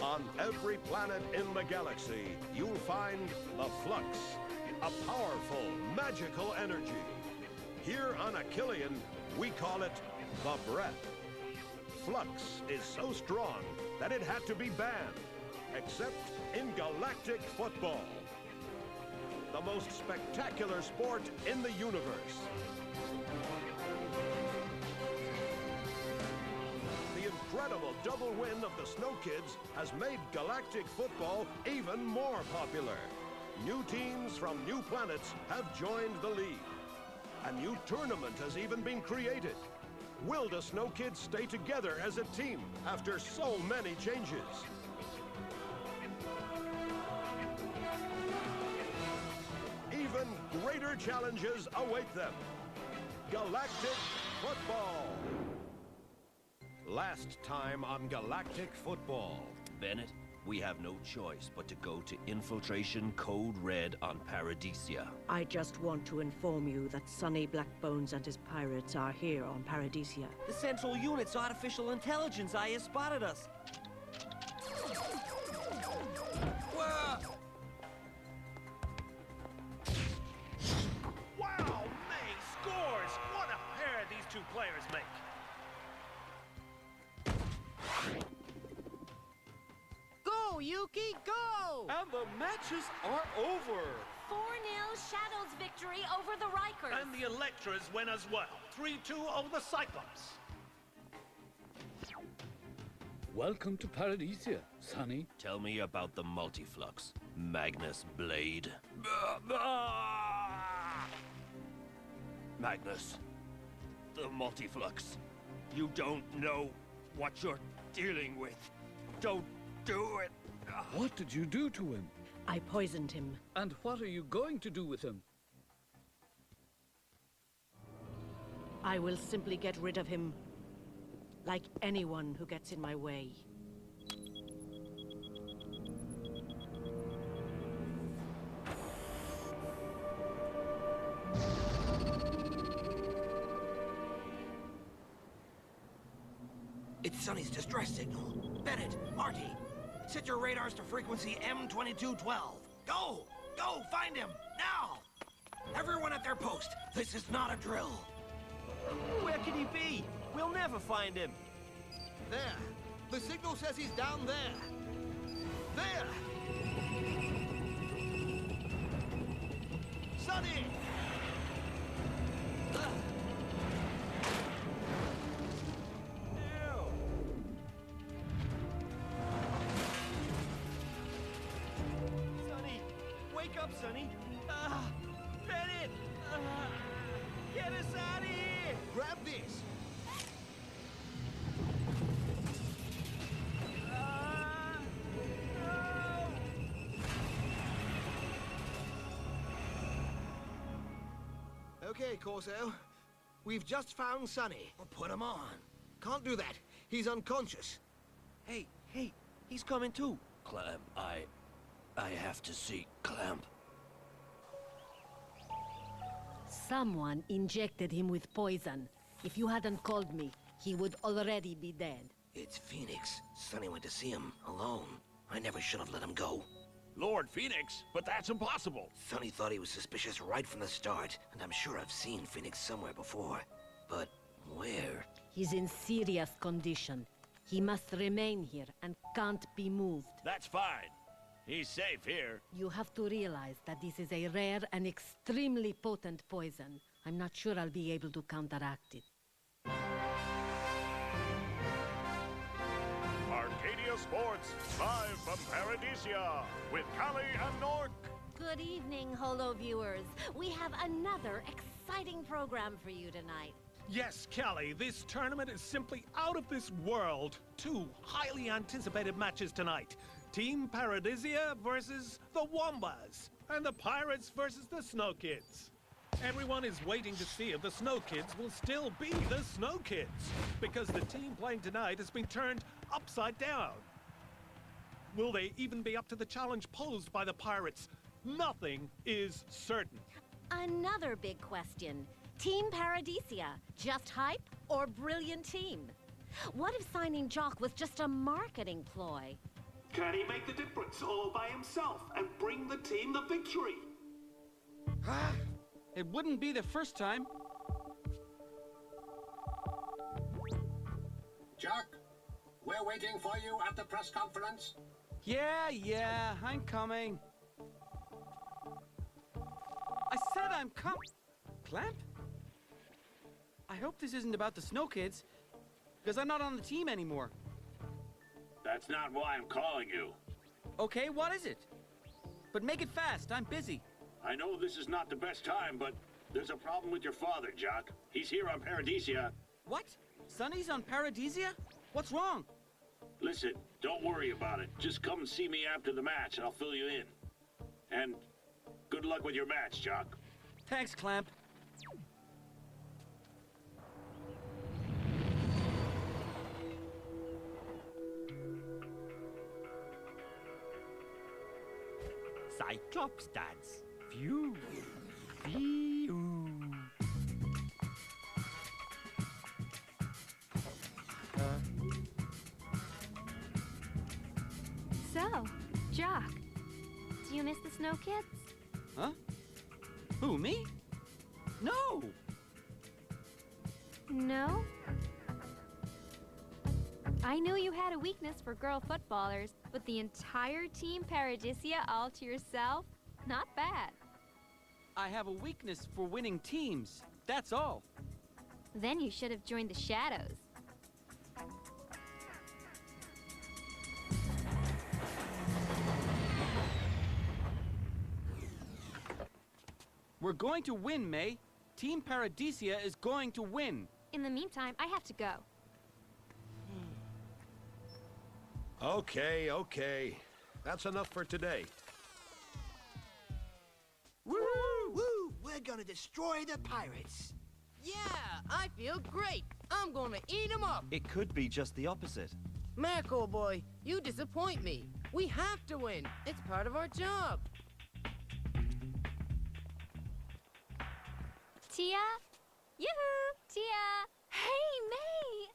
On every planet in the galaxy, you'll find the Flux, a powerful, magical energy. Here on Achillean, we call it the Breath. Flux is so strong that it had to be banned, except in galactic football, the most spectacular sport in the universe. The incredible double win of the Snow Kids has made galactic football even more popular. New teams from new planets have joined the league. A new tournament has even been created. Will the Snow Kids stay together as a team after so many changes? Even greater challenges await them. Galactic Football. Last time on Galactic Football. Bennett, we have no choice but to go to Infiltration Code Red on Paradisia. I just want to inform you that Sonny Blackbones and his pirates are here on Paradisia. The Central Unit's artificial intelligence has spotted us. Wow, May scores! What a pair these two players make! Go, Yuki, go! And the matches are over! 4-0 Shadows victory over the Rikers. And the Electras win as well. 3-2 over the Cyclops. Welcome to Paradisia, Sonny. Tell me about the Multiflux, Magnus Blade. Magnus, the Multiflux. You don't know what you're dealing with. Don't do it. What did you do to him? I poisoned him. And what are you going to do with him? I will simply get rid of him, like anyone who gets in my way. It's Sonny's distress signal. Bennett, Marty, set your radars to frequency M2212. Go! Go! Find him! Now! Everyone at their post. This is not a drill. Where could he be? We'll never find him. There. The signal says he's down there. There! Sonny! Sonny! Wake up, Sonny! Bennett! Get us out of here! Grab this! Okay, Corso. We've just found Sonny. Well, put him on. Can't do that. He's unconscious. Hey, he's coming too. Clamp, I have to see Clamp. Someone injected him with poison. If you hadn't called me, he would already be dead. It's Phoenix. Sonny went to see him, alone. I never should have let him go. Lord Phoenix, but that's impossible. Sonny thought he was suspicious right from the start, and I'm sure I've seen Phoenix somewhere before. But where? He's in serious condition. He must remain here and can't be moved. That's fine. He's safe here. You have to realize that this is a rare and extremely potent poison. I'm not sure I'll be able to counteract it. Arcadia Sports, live from Paradisia, with Callie and Nork. Good evening, Holo viewers. We have another exciting program for you tonight. Yes, Kelly, this tournament is simply out of this world. Two highly anticipated matches tonight. Team Paradisia versus the Wombas, and the Pirates versus the Snow Kids. Everyone is waiting to see if the Snow Kids will still be the Snow Kids, because the team playing tonight has been turned upside down. Will they even be up to the challenge posed by the Pirates? Nothing is certain. Another big question. Team Paradisia, just hype or brilliant team? What if signing Jock was just a marketing ploy? Can he make the difference all by himself and bring the team the victory? It wouldn't be the first time. Jack, we're waiting for you at the press conference. Yeah, I'm coming. I said I'm Clamp? I hope this isn't about the Snow Kids, because I'm not on the team anymore. That's not why I'm calling you. Okay, what is it? But make it fast, I'm busy. I know this is not the best time, but there's a problem with your father, Jock. He's here on Paradisia. What? Sonny's on Paradisia? What's wrong? Listen, don't worry about it. Just come and see me after the match, and I'll fill you in. And good luck with your match, Jock. Thanks, Clamp. Cyclops dance. Phew. Phew. So, Jock, do you miss the Snow Kids? Huh? Who, me? No! No? I knew you had a weakness for girl footballers, but the entire team Paradisia all to yourself? Not bad. I have a weakness for winning teams. That's all. Then you should have joined the Shadows. We're going to win, May. Team Paradisia is going to win. In the meantime, I have to go. Okay. That's enough for today. Woo! Woo! We're gonna destroy the pirates. Yeah, I feel great. I'm gonna eat them up. It could be just the opposite. Mac, old boy, you disappoint me. We have to win. It's part of our job. Tia? Yoo-hoo! Tia! Hey, May!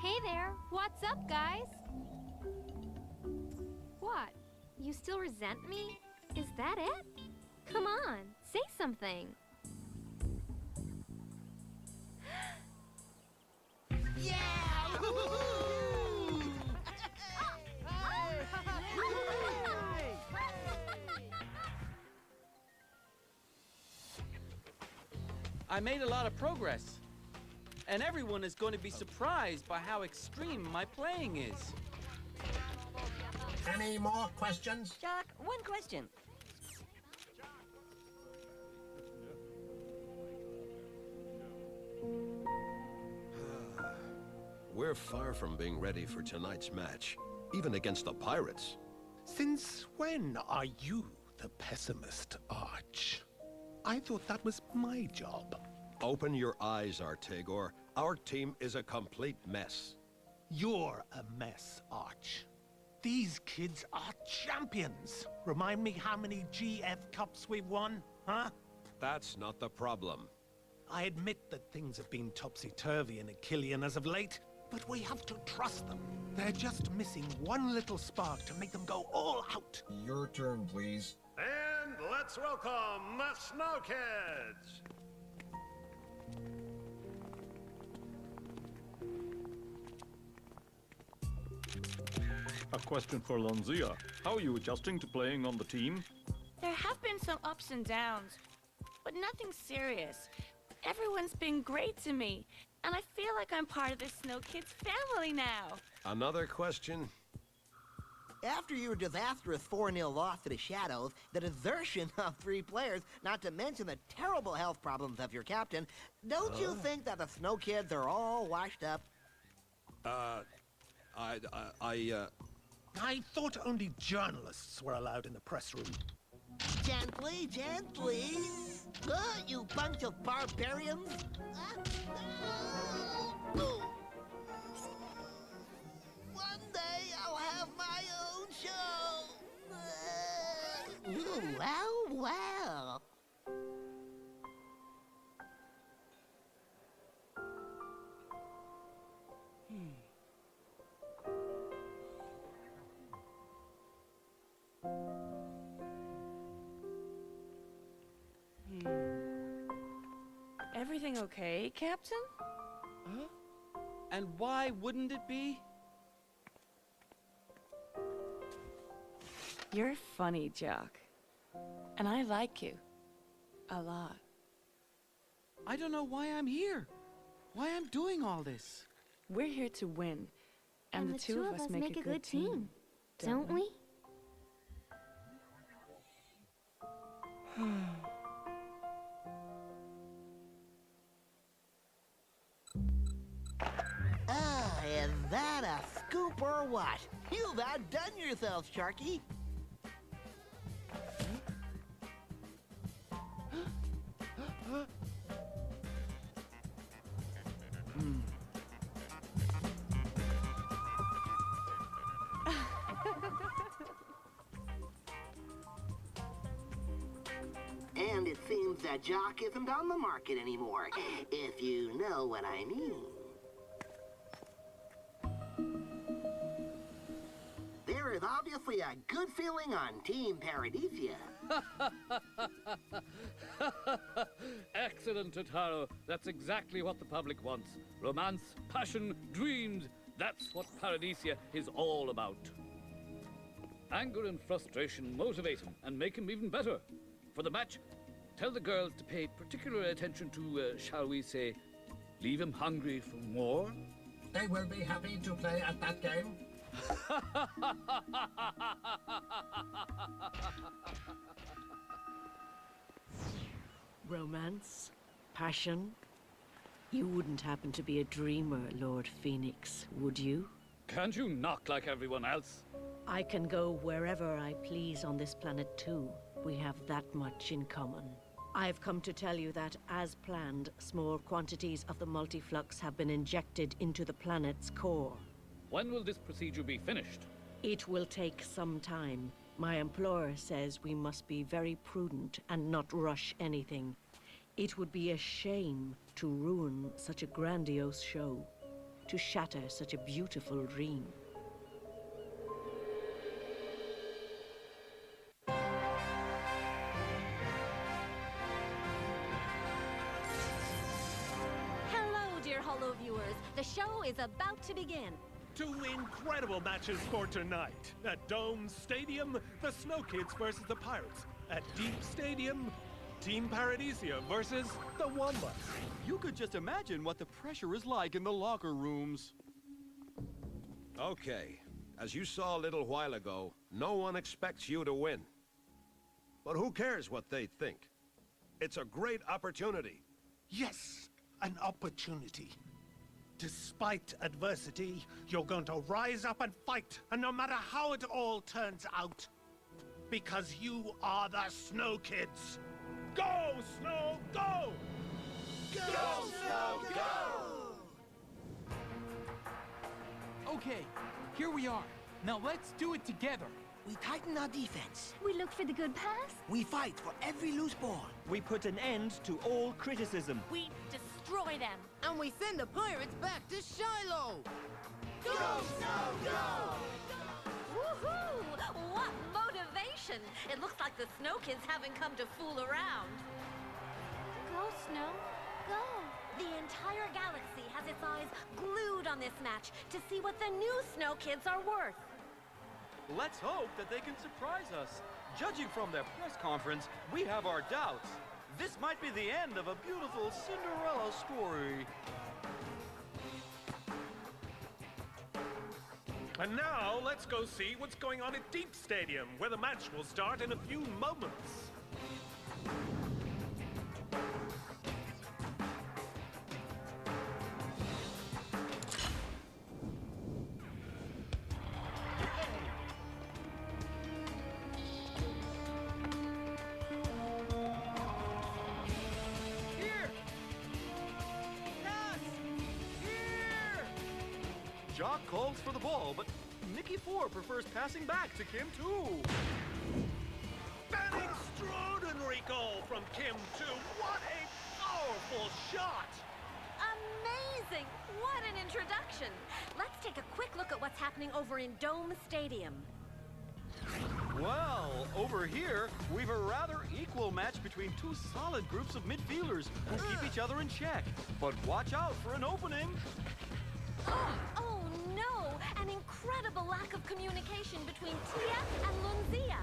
Hey there, what's up, guys? What? You still resent me? Is that it? Come on, say something. Yeah! I made a lot of progress. And everyone is going to be surprised by how extreme my playing is. Any more questions? Jock, one question. We're far from being ready for tonight's match, even against the pirates. Since when are you the pessimist, Arch? I thought that was my job. Open your eyes, Artegor. Our team is a complete mess. You're a mess, Arch. These kids are champions. Remind me how many GF Cups we've won, huh? That's not the problem. I admit that things have been topsy-turvy in Achillean as of late, but we have to trust them. They're just missing one little spark to make them go all out. Your turn, please. And let's welcome the Snow Kids! A question for Lonzia. How are you adjusting to playing on the team? There have been some ups and downs, but nothing serious. Everyone's been great to me, and I feel like I'm part of the Snow Kids family now. Another question? After your disastrous 4-0 loss to the Shadows, the desertion of 3 players, not to mention the terrible health problems of your captain, don't you think that the Snow Kids are all washed up? I thought only journalists were allowed in the press room. Gently, gently. You bunch of barbarians. One day I'll have my own show. Well. Everything okay, Captain? Huh? And why wouldn't it be? You're funny, Jock. And I like you. A lot. I don't know why I'm here. Why I'm doing all this. We're here to win. And the two of us make a good team. Don't we? Is that a scoop or what? You've outdone yourself, Sharky. And it seems that Jock isn't on the market anymore, if you know what I mean. There is obviously a good feeling on Team Paradisia. Excellent, Totaro. That's exactly what the public wants. Romance, passion, dreams. That's what Paradisia is all about. Anger and frustration motivate him and make him even better. For the match, tell the girls to pay particular attention to, shall we say, leave him hungry for more? They will be happy to play at that game. Romance? Passion? You wouldn't happen to be a dreamer, Lord Phoenix, would you? Can't you knock like everyone else? I can go wherever I please on this planet too. We have that much in common. I've come to tell you that, as planned, small quantities of the multiflux have been injected into the planet's core. When will this procedure be finished? It will take some time. My employer says we must be very prudent and not rush anything. It would be a shame to ruin such a grandiose show, to shatter such a beautiful dream. Hello, dear Holo viewers. The show is about to begin. Two incredible matches for tonight. At Dome Stadium, the Snow Kids versus the Pirates. At Deep Stadium, Team Paradisia versus the Wombats. You could just imagine what the pressure is like in the locker rooms. Okay, as you saw a little while ago, no one expects you to win. But who cares what they think? It's a great opportunity. Yes, an opportunity. Despite adversity, you're going to rise up and fight, and no matter how it all turns out, because you are the Snow Kids. Go, Snow, go! Go, Snow, go! Okay, here we are. Now let's do it together. We tighten our defense. We look for the good pass. We fight for every loose ball. We put an end to all criticism. We destroy them. And we send the pirates back to Shiloh! Go, Snow, go! Woohoo! What motivation! It looks like the Snow Kids haven't come to fool around. Go, Snow. Go. The entire galaxy has its eyes glued on this match to see what the new Snow Kids are worth. Let's hope that they can surprise us. Judging from their press conference, we have our doubts. This might be the end of a beautiful Cinderella story. And now, let's go see what's going on at Deep Stadium, where the match will start in a few moments. Jock calls for the ball, but Mickey 4 prefers passing back to Kim 2. An extraordinary goal from Kim 2. What a powerful shot! Amazing! What an introduction! Let's take a quick look at what's happening over in Dome Stadium. Well, over here, we've a rather equal match between two solid groups of midfielders who keep each other in check. But watch out for an opening. Oh no! An incredible lack of communication between TF and Lunzia.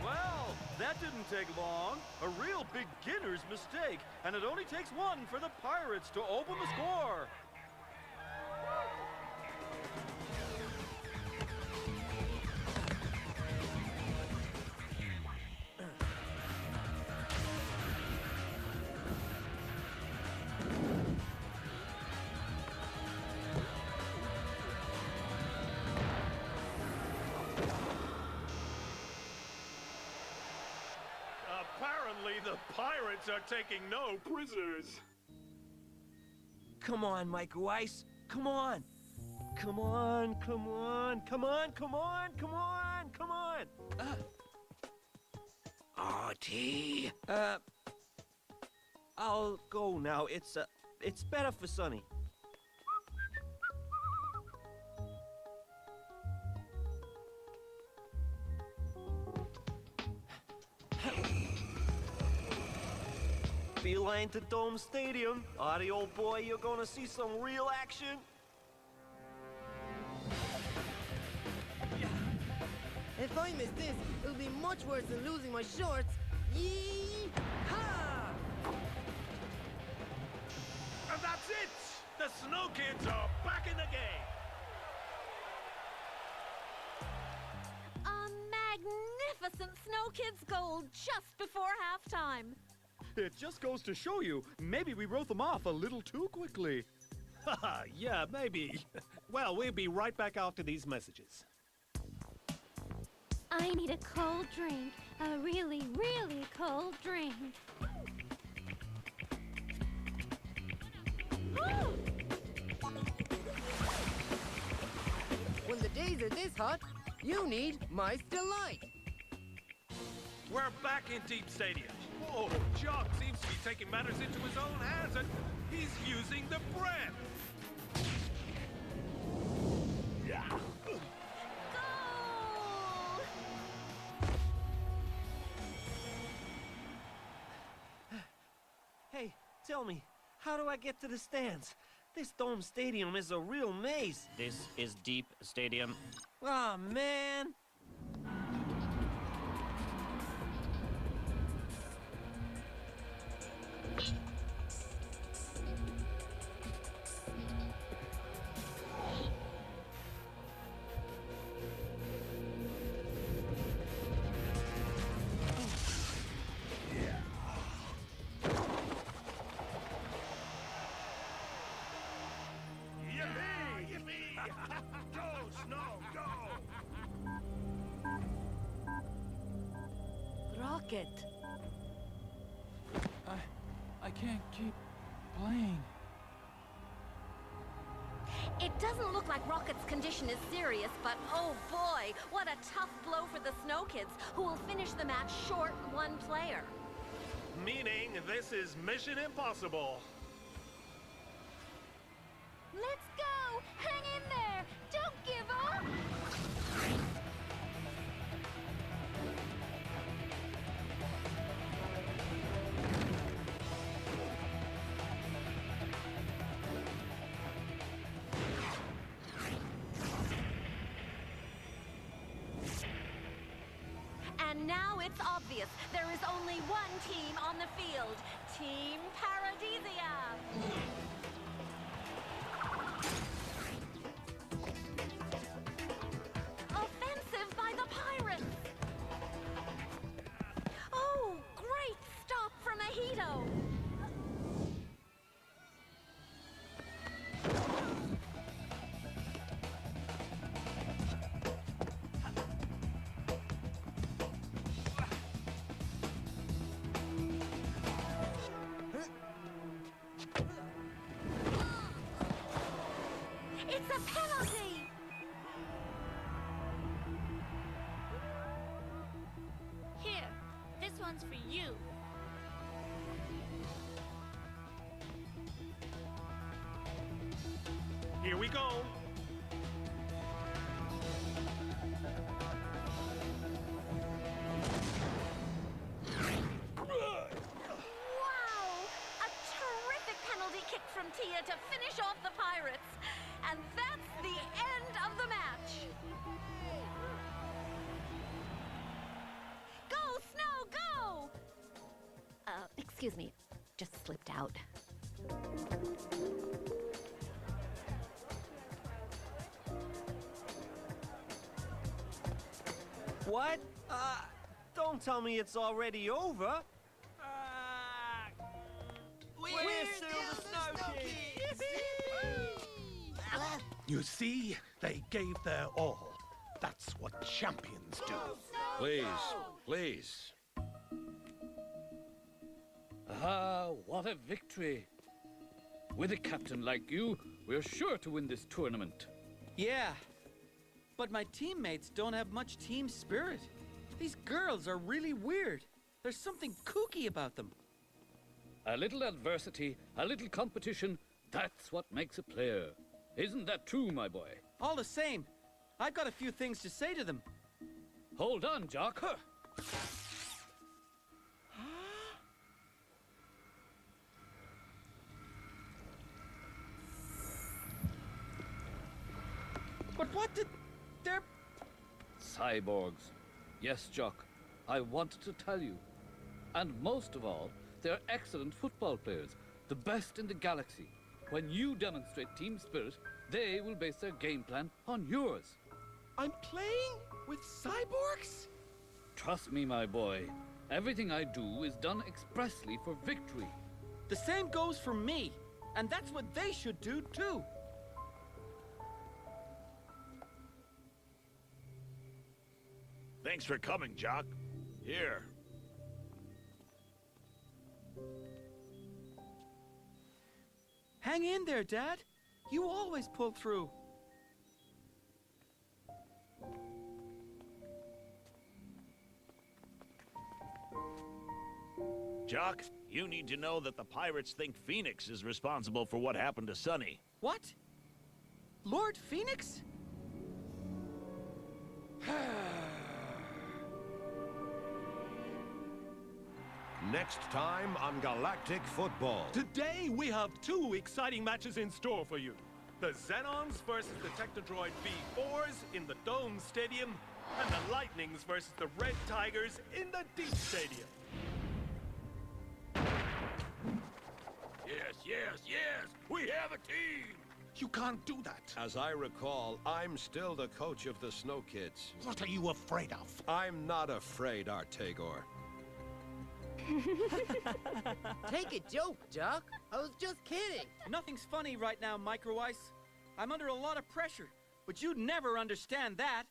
Well, that didn't take long. A real beginner's mistake. And it only takes one for the Pirates to open the score. Apparently, the pirates are taking no prisoners. Come on, Mike Weiss. Come on. Come on, come on, come on, come on, come on, come on. Artie. I'll go now. It's better for Sonny. Beeline to Dome Stadium. Artie, old boy, you're gonna see some real action. If I miss this, it'll be much worse than losing my shorts. Yee-ha! And that's it! The Snow Kids are back in the game! A magnificent Snow Kids goal just before halftime. It just goes to show you, maybe we wrote them off a little too quickly. Haha, yeah, maybe. Well, we'll be right back after these messages. I need a cold drink. A really, really cold drink. When the days are this hot, you need Mice Delight. We're back in Deep Stadium. Whoa, Jock seems to be taking matters into his own hands, and he's using the breath. Yeah. Hey, tell me, how do I get to the stands? This Dome Stadium is a real maze. This is Deep Stadium. Aw, man. Rocket. I can't keep playing. It doesn't look like Rocket's condition is serious, but oh boy, what a tough blow for the Snow Kids, who will finish the match short one player. Meaning this is Mission Impossible. Let's go! Hang in there! Don't give up! And now it's obvious. There is only one team on the field. Team Paradisia. Offensive by the Pirates. Oh, great stop from Ahito. It's a penalty! Here, this one's for you. Here we go. Wow! A terrific penalty kick from Tia to finish off the Pirates. And that's the end of the match. Go, Snow, go! Excuse me. Just slipped out. What? Don't tell me it's already over. We're still the Snow Kids! You see, they gave their all. That's what champions do. Please, please. Ah, what a victory. With a captain like you, we're sure to win this tournament. Yeah, but my teammates don't have much team spirit. These girls are really weird. There's something kooky about them. A little adversity, a little competition, that's what makes a player. Isn't that true, my boy? All the same, I've got a few things to say to them. Hold on, Jock. Huh. But what did... they're... Cyborgs. Yes, Jock. I wanted to tell you. And most of all, they're excellent football players. The best in the galaxy. When you demonstrate team spirit, they will base their game plan on yours. I'm playing with cyborgs? Trust me, my boy. Everything I do is done expressly for victory. The same goes for me. And that's what they should do, too. Thanks for coming, Jock. Here. Hang in there, Dad. You always pull through. Jock, you need to know that the pirates think Phoenix is responsible for what happened to Sunny. What? Lord Phoenix? Next time on Galactic Football. Today we have two exciting matches in store for you. The Xenons versus the Technodroid V4s in the Dome Stadium, and the Lightnings versus the Red Tigers in the Deep Stadium. Yes, yes, yes! We have a team! You can't do that. As I recall, I'm still the coach of the Snow Kids. What are you afraid of? I'm not afraid, Artagor. Take a joke, Jock. I was just kidding. Nothing's funny right now, Micro Ice. I'm under a lot of pressure, but you'd never understand that.